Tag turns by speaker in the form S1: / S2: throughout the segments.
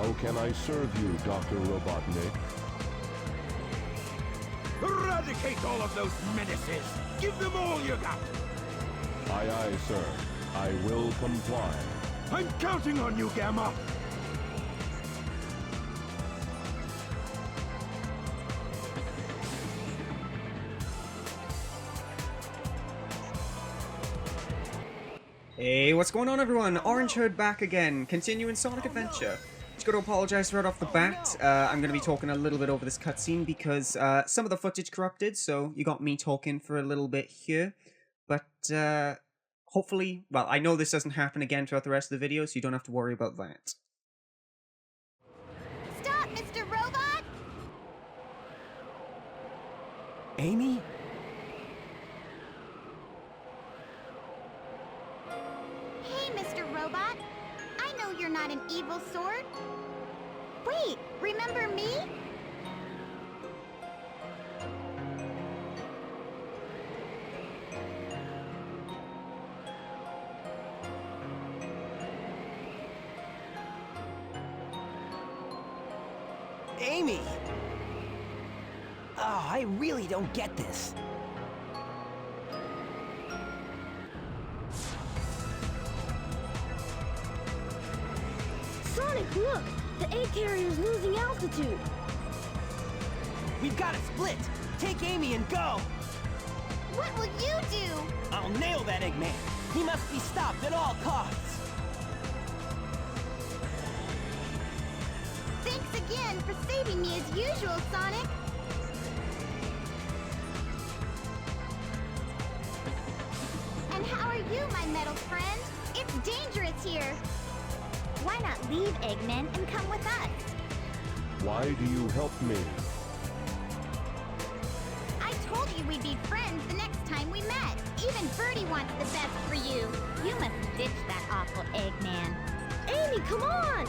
S1: How can I serve you, Dr. Robotnik?
S2: Eradicate all of those menaces! Give them all you got!
S1: Aye, aye, sir. I will comply.
S2: I'm counting on you, Gamma!
S3: Hey, what's going on everyone? Orange Hood back again, continuing Sonic Adventure. Just got to apologize right off the bat. I'm going to be talking a little bit over this cutscene because some of the footage corrupted, so you got me talking for a little bit here. But hopefully, well, I know this doesn't happen again throughout the rest of the video, so you don't have to worry about that.
S4: Stop, Mr. Robot!
S5: Amy?
S4: Hey, Mr. Robot. I know you're not an evil sort. Wait, remember me?
S5: Amy! Oh, I really don't get this.
S6: Sonic, look! The egg carrier's losing altitude!
S5: We've got to split! Take Amy and go!
S4: What will you do?
S5: I'll nail that Eggman! He must be stopped at all costs!
S4: Thanks again for saving me as usual, Sonic. And how are you, my metal friend? It's dangerous here. Why not leave Eggman and come with us?
S1: Why do you help me?
S4: I told you we'd be friends the next time we met. Even Birdie wants the best for you. You must ditch that awful Eggman.
S6: Amy, come on!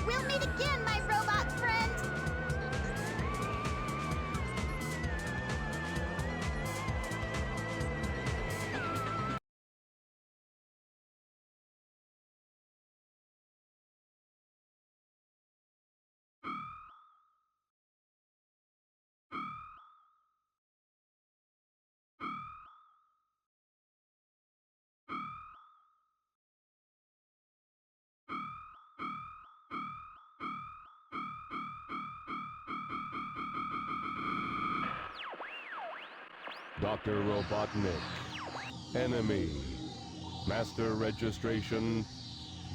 S4: We'll meet again, my robot friend.
S1: Dr. Robotnik. Enemy. Master registration.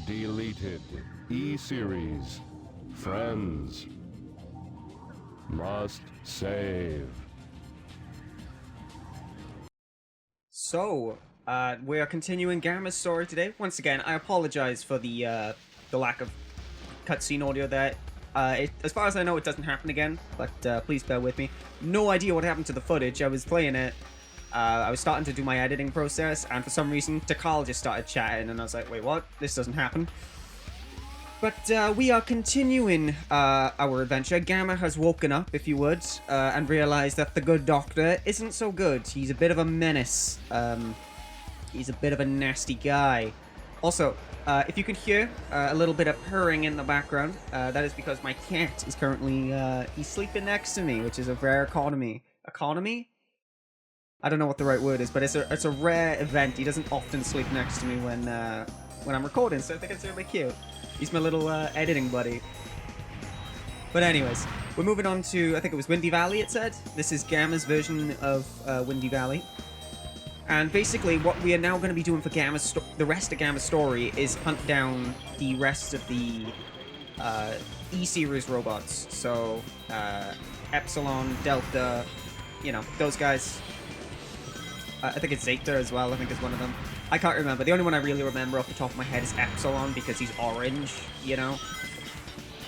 S1: Deleted. E-Series. Friends. Must save.
S3: So, we are continuing Gamma's story today. Once again, I apologize for the lack of cutscene audio there. As far as I know, it doesn't happen again, but please bear with me. No idea what happened to the footage. I was playing it. I was starting to do my editing process, and for some reason, Takal just started chatting, and I was like, wait, what? This doesn't happen. But we are continuing our adventure. Gamma has woken up, if you would, and realized that the good doctor isn't so good. He's a bit of a menace. He's a bit of a nasty guy. Also, if you can hear a little bit of purring in the background, that is because my cat is currently, he's sleeping next to me, which is a rare economy. Economy? I don't know what the right word is, but it's a rare event. He doesn't often sleep next to me when I'm recording, so I think it's really cute. He's my little editing buddy. But anyways, we're moving on to, I think it was Windy Valley, it said? This is Gamma's version of Windy Valley. And basically, what we are now going to be doing for the rest of Gamma's story is hunt down the rest of the E-Series robots. So, Epsilon, Delta, you know, those guys. I think it's Zeta as well, I think is one of them. I can't remember. The only one I really remember off the top of my head is Epsilon, because he's orange, you know?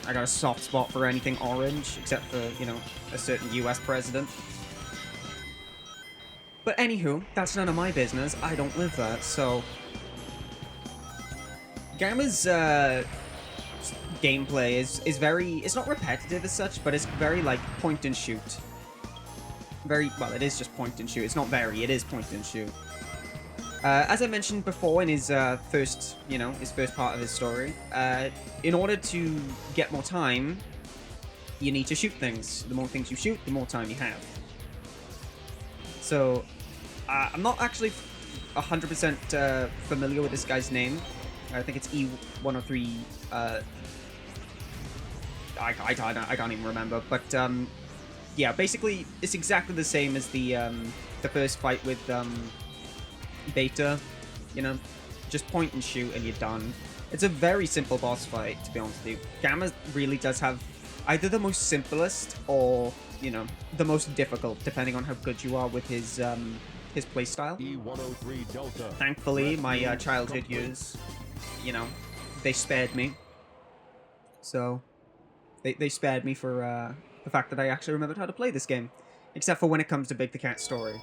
S3: I got a soft spot for anything orange, except for, you know, a certain US president. But anywho, that's none of my business. I don't live there, so... Gamma's gameplay is very, it's not repetitive as such, but it's very like point and shoot. Very, well, it is just point and shoot. It's not very, it is point and shoot. As I mentioned before in his first part of his story, in order to get more time, you need to shoot things. The more things you shoot, the more time you have. So, I'm not actually 100% familiar with this guy's name. I think it's E103. I can't even remember. But yeah, basically it's exactly the same as the first fight with Beta. You know, just point and shoot and you're done. It's a very simple boss fight, to be honest with you. Gamma really does have either the most simplest or, you know, the most difficult, depending on how good you are with his playstyle.
S1: E103 Delta.
S3: Thankfully, my childhood years, you know, they spared me. So, they spared me for the fact that I actually remembered how to play this game. Except for when it comes to Big the Cat story.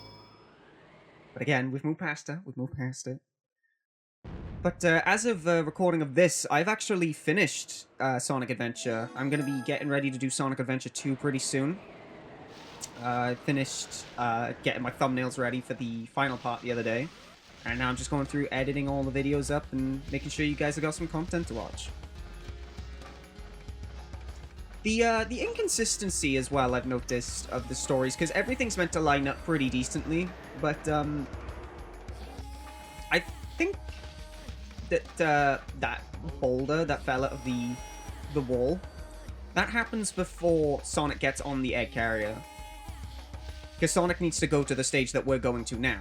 S3: But again, we've moved past it. But as of recording of this, I've actually finished Sonic Adventure. I'm going to be getting ready to do Sonic Adventure 2 pretty soon. I finished getting my thumbnails ready for the final part the other day. And now I'm just going through editing all the videos up and making sure you guys have got some content to watch. The inconsistency as well, I've noticed, of the stories, because everything's meant to line up pretty decently, but I think that that boulder that fell out of the wall, that happens before Sonic gets on the egg carrier. Because Sonic needs to go to the stage that we're going to now.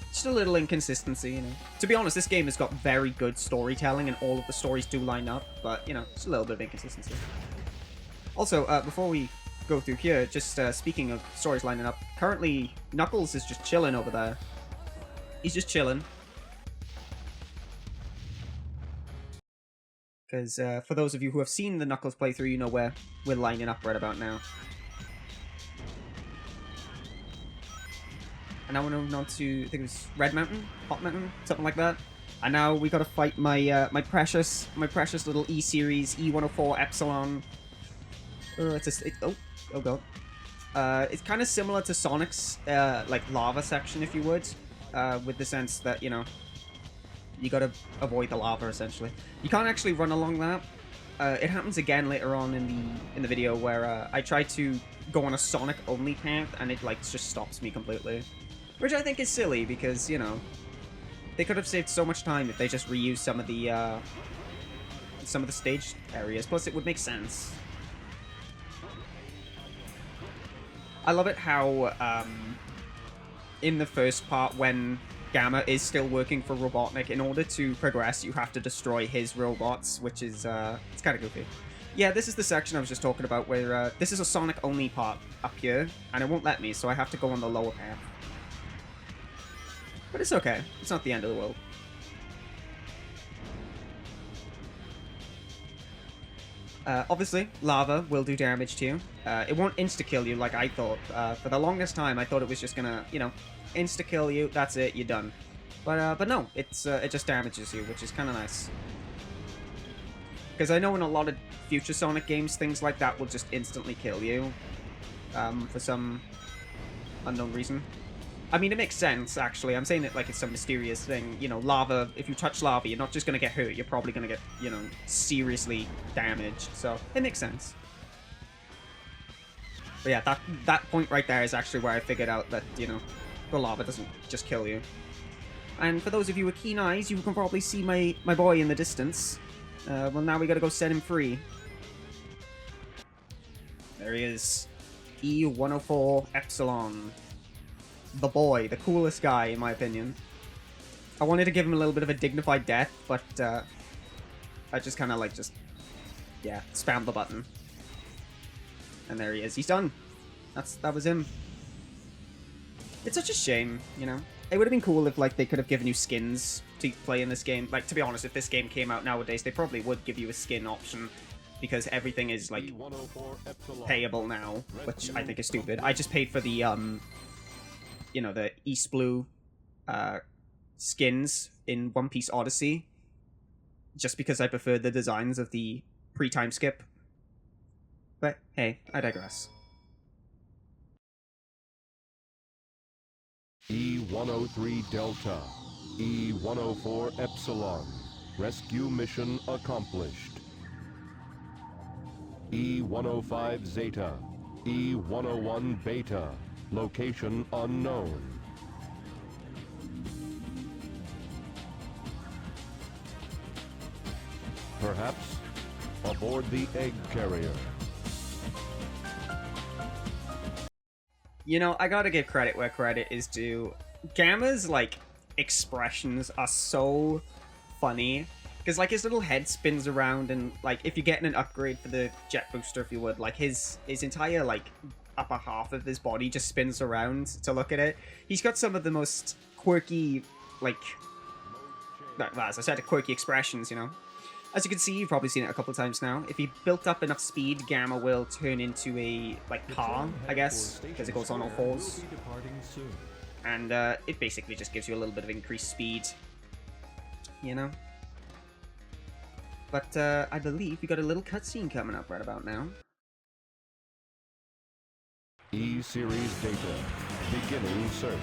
S3: Just a little inconsistency, you know. To be honest, this game has got very good storytelling and all of the stories do line up, but, you know, just a little bit of inconsistency. Also, before we go through here, just speaking of stories lining up, currently Knuckles is just chilling over there. He's just chilling. Because for those of you who have seen the Knuckles playthrough, you know where we're lining up right about now. And now we're moving on to, I think it was Red Mountain? Hot Mountain? Something like that. And now we gotta fight my my precious little E-Series E104 Epsilon. Oh god. It's kind of similar to Sonic's like lava section, if you would, with the sense that, you know, you gotta avoid the lava essentially. You can't actually run along that. It happens again later on in the video where I try to go on a Sonic only path and it like just stops me completely. Which I think is silly, because, you know, they could have saved so much time if they just reused some of the stage areas. Plus, it would make sense. I love it how, in the first part, when Gamma is still working for Robotnik, in order to progress, you have to destroy his robots, which is, it's kind of goofy. Yeah, this is the section I was just talking about, where, this is a Sonic-only part up here, and it won't let me, so I have to go on the lower path. But it's okay. It's not the end of the world. Obviously, lava will do damage to you. It won't insta-kill you like I thought. For the longest time, I thought it was just gonna, you know, insta-kill you, that's it, you're done. But no, it just damages you, which is kind of nice. Because I know in a lot of future Sonic games, things like that will just instantly kill you. For some unknown reason. I mean, it makes sense, actually. I'm saying it like it's some mysterious thing. You know, lava, if you touch lava, you're not just going to get hurt. You're probably going to get, you know, seriously damaged. So, it makes sense. But yeah, that point right there is actually where I figured out that, you know, the lava doesn't just kill you. And for those of you with keen eyes, you can probably see my boy in the distance. Well, now we got to go set him free. There he is. E104 Epsilon. The boy, the coolest guy, in my opinion. I wanted to give him a little bit of a dignified death, but I just kind of like yeah, spammed the button. And there he is. He's done. That was him. It's such a shame, you know. It would have been cool if like they could have given you skins to play in this game. Like, to be honest, if this game came out nowadays, they probably would give you a skin option, because everything is like payable now, which I think is stupid. I just paid for the you know, the East Blue skins in One Piece Odyssey. just because I prefer the designs of the pre-time skip. But hey, I digress.
S1: E-103 Delta, E-104 Epsilon. Rescue mission accomplished. E-105 Zeta, E-101 Beta. Location unknown. Perhaps aboard the egg carrier.
S3: You know, I gotta give credit where credit is due. Gamma's, like, expressions are so funny. Because, like, his little head spins around and, like, if you're getting an upgrade for the jet booster, if you would, like, his entire, like, upper half of his body just spins around to look at it. He's got some of the most quirky, like, as I said, quirky expressions, you know? As you can see, you've probably seen it a couple of times now. If he built up enough speed, Gamma will turn into a, like, car, I guess, because it goes on all fours. And it basically just gives you a little bit of increased speed, you know? But I believe we got a little cutscene coming up right about now.
S1: E-Series data. Beginning search.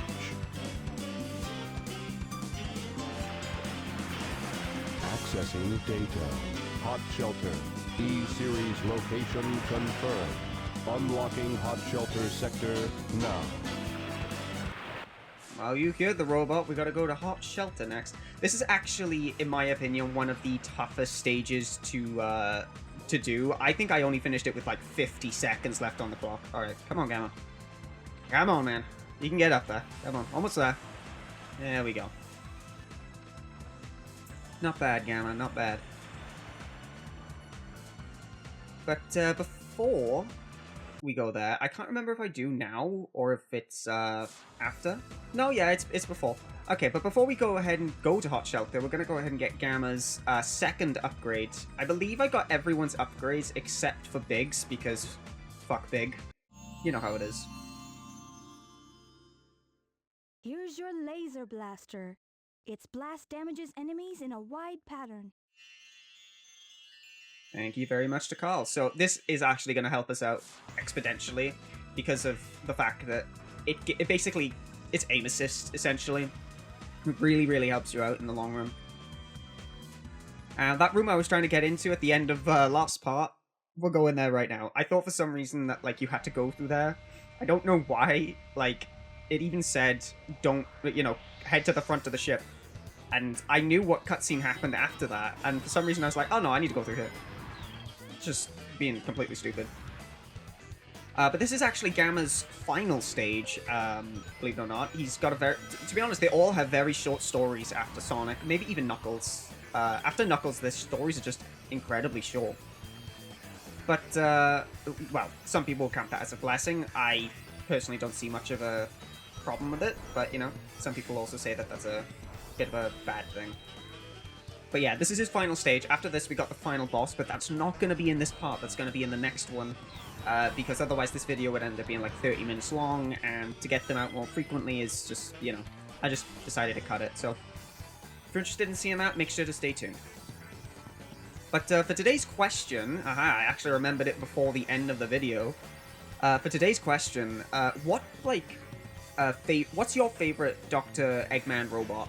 S1: Accessing data. Hot shelter. E-Series location confirmed. Unlocking hot shelter sector now.
S3: Well, you heard the robot. We gotta go to Hot Shelter next. This is actually, in my opinion, one of the toughest stages to do. I think I only finished it with like 50 seconds left on the clock. Alright, come on, Gamma. Come on, man. You can get up there. Come on, almost there. There we go. Not bad, Gamma, not bad. But before we go there, I can't remember if I do now or if it's after. No, yeah, it's before. Okay, but before we go ahead and go to Hot Shelter, we're going to go ahead and get Gamma's second upgrade. I believe I got everyone's upgrades except for Big's, because fuck Big. You know how it is.
S6: Here's your laser blaster. Its blast damages enemies in a wide pattern.
S3: Thank you very much to Carl. So this is actually going to help us out exponentially because of the fact that it basically, it's aim assist, essentially. It really, really helps you out in the long run. That room I was trying to get into at the end of last part, we'll go in there right now. I thought for some reason that, like, you had to go through there. I don't know why. Like, it even said, don't, you know, head to the front of the ship. And I knew what cutscene happened after that, and for some reason I was like, oh no, I need to go through here. Just being completely stupid. But this is actually Gamma's final stage, believe it or not. He's got a very... To be honest, they all have very short stories after Sonic, maybe even Knuckles. After Knuckles, their stories are just incredibly short. But, well, some people count that as a blessing. I personally don't see much of a problem with it, but, you know, some people also say that that's a bit of a bad thing. But yeah, this is his final stage. After this, we got the final boss, but that's not going to be in this part. That's going to be in the next one. Because otherwise this video would end up being like 30 minutes long, and to get them out more frequently is just, you know, I just decided to cut it. So if you're interested in seeing that, make sure to stay tuned. But for today's question, I actually remembered it before the end of the video. For today's question, what's your favorite Dr. Eggman robot?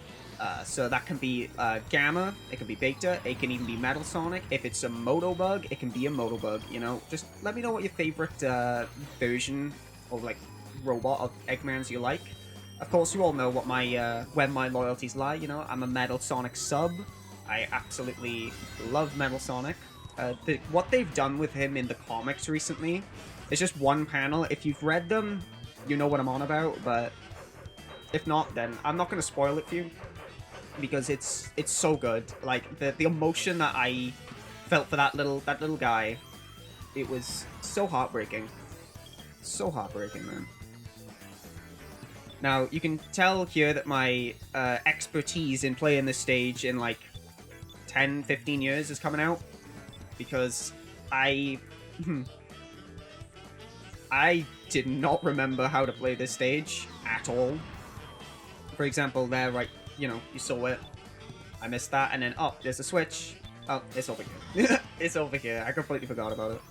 S3: So that can be Gamma, it can be Beta, it can even be Metal Sonic. If it's a Motobug, it can be a Motobug, you know? Just let me know what your favorite version of, like, robot of Eggmans you like. Of course, you all know what my where my loyalties lie, you know? I'm a Metal Sonic sub. I absolutely love Metal Sonic. What they've done with him in the comics recently is just one panel. If you've read them, you know what I'm on about, but if not, then I'm not going to spoil it for you. Because it's so good. Like the emotion that I felt for that little guy, it was so heartbreaking. So heartbreaking, man. Now you can tell here that my expertise in playing this stage in like 10-15 years is coming out, because I did not remember how to play this stage at all. For example, there, right, you know, you saw it. I missed that, and then, oh, there's a switch. Oh, it's over here. It's over here. I completely forgot about it.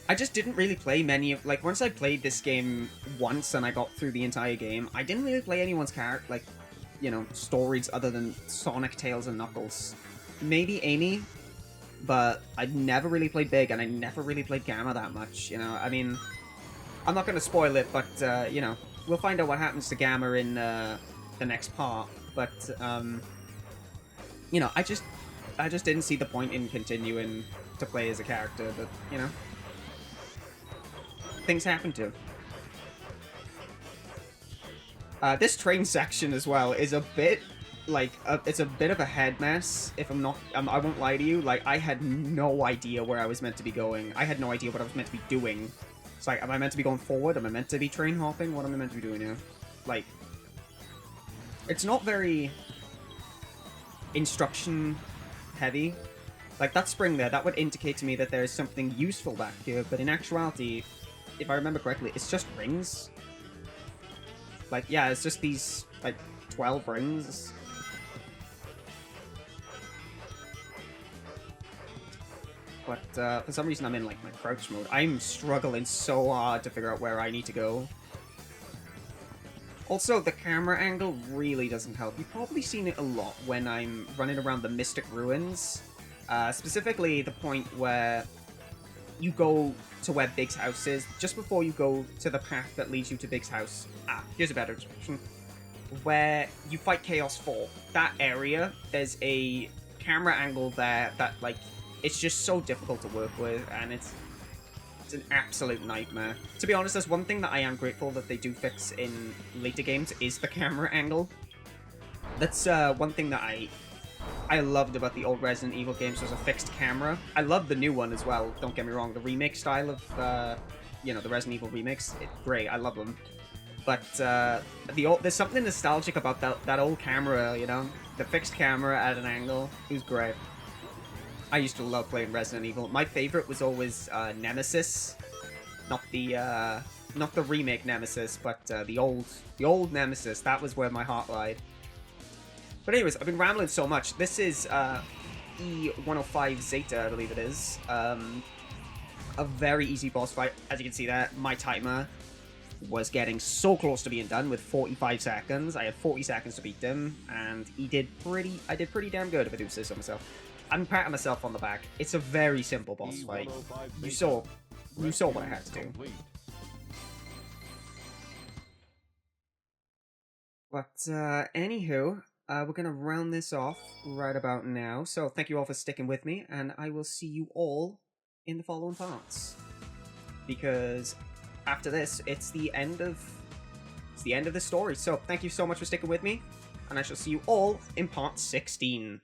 S3: I just didn't really play many of... Like, once I played this game once and I got through the entire game, I didn't really play anyone's character, like, you know, stories other than Sonic, Tails, and Knuckles. Maybe Amy, but I never really played Big, and I never really played Gamma that much, you know? I mean, I'm not going to spoil it, but, you know, we'll find out what happens to Gamma in the next part, but, you know, I just didn't see the point in continuing to play as a character, but, you know, things happen to. This train section as well is a bit, like, it's a bit of a head mess, if I'm not, I won't lie to you. Like, I had no idea where I was meant to be going. I had no idea what I was meant to be doing. It's like, am I meant to be going forward? Am I meant to be train hopping? What am I meant to be doing here? Like, it's not very instruction heavy. Like, that spring there, that would indicate to me that there's something useful back here, but in actuality, if I remember correctly, it's just rings. Like, yeah, it's just these, like, 12 rings. But, for some reason I'm in, like, my crouch mode. I'm struggling so hard to figure out where I need to go. Also, the camera angle really doesn't help. You've probably seen it a lot when I'm running around the Mystic Ruins. Specifically, the point where you go to where Big's house is, just before you go to the path that leads you to Big's house. Here's a better description. Where you fight Chaos 4. That area, there's a camera angle there that, like, it's just so difficult to work with, and it's an absolute nightmare. To be honest, there's one thing that I am grateful that they do fix in later games, is the camera angle. That's one thing that I loved about the old Resident Evil games, was a fixed camera. I love the new one as well, don't get me wrong. The remake style of, you know, the Resident Evil remakes, it's great, I love them. But there's something nostalgic about that old camera, you know? The fixed camera at an angle, it was great. I used to love playing Resident Evil. My favorite was always Nemesis. Not the remake Nemesis, but the old Nemesis. That was where my heart lied. But anyways, I've been rambling so much. This is E105 Zeta, I believe it is. A very easy boss fight. As you can see there, my timer was getting so close to being done with 45 seconds. I had 40 seconds to beat him, and I did pretty damn good, if I do say so myself. I'm patting myself on the back. It's a very simple boss fight. You saw what I had to do. But, anywho, we're gonna round this off right about now. So thank you all for sticking with me, and I will see you all in the following parts. Because after this, it's the end of the story. So thank you so much for sticking with me, and I shall see you all in part 16.